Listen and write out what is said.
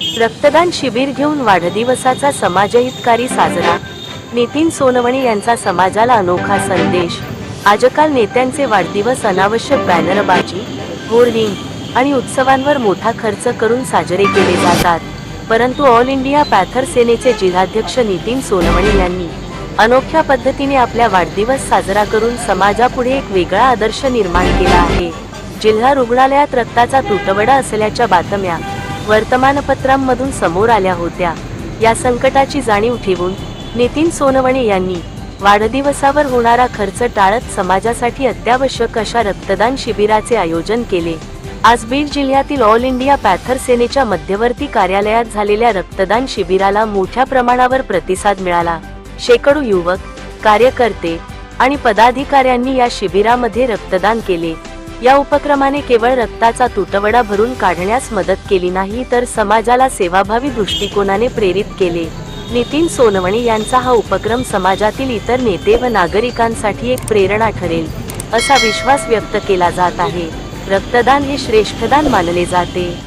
रक्तदान शिबिर घेऊन वाढदिवसाचा समाजहितकारी साजरा। नितीन सोनवणे यांचा समाजाला अनोखा संदेश। आजकाल नेत्यांचे वाढदिवस अनावश्यक बॅनरबाजी, होर्डिंग आणि उत्सवांवर मोठा खर्च करून साजरे केले जातात, परंतु ऑल इंडिया पॅथर सेनेचे जिल्हाध्यक्ष नितीन सोनवणे यांनी अनोख्या पद्धतीने आपल्या वाढदिवस साजरा करून समाजापुढे एक वेगळा आदर्श निर्माण केला आहे। जिल्हा रुग्णालयात रक्ताचा तुटवडा असल्याच्या बातम्या वर्तमानपत्रांमधून समोर आल्या होत्या। या संकटाची जाणीव ठेवून नितीन सोनवणे यांनी वाढदिवसावर होणारा खर्च टाळत समाजासाठी अत्यावश्यक अशा रक्तदान शिबिराचे आयोजन केले। आज बीड जिल्ह्यातील ऑल इंडिया पॅथर सेनेच्या मध्यवर्ती कार्यालयात झालेल्या रक्तदान शिबिराला मोठ्या प्रमाणावर प्रतिसाद मिळाला। शेकडो युवक, कार्यकर्ते आणि पदाधिकाऱ्यांनी या शिबिरामध्ये रक्तदान केले। या उपक्रमाने केवळ रक्ताचा तुटवडा भरून काढण्यास मदत केली नाही, तर समाजाला सेवाभावी दृष्टिकोनाने प्रेरित केले। नितीन सोनवणे यांचा हा उपक्रम समाजातील इतर नेते व नागरिकांसाठी एक प्रेरणा ठरेल, असा विश्वास व्यक्त केला जात आहे। रक्तदान हे श्रेष्ठ दान मानले जाते।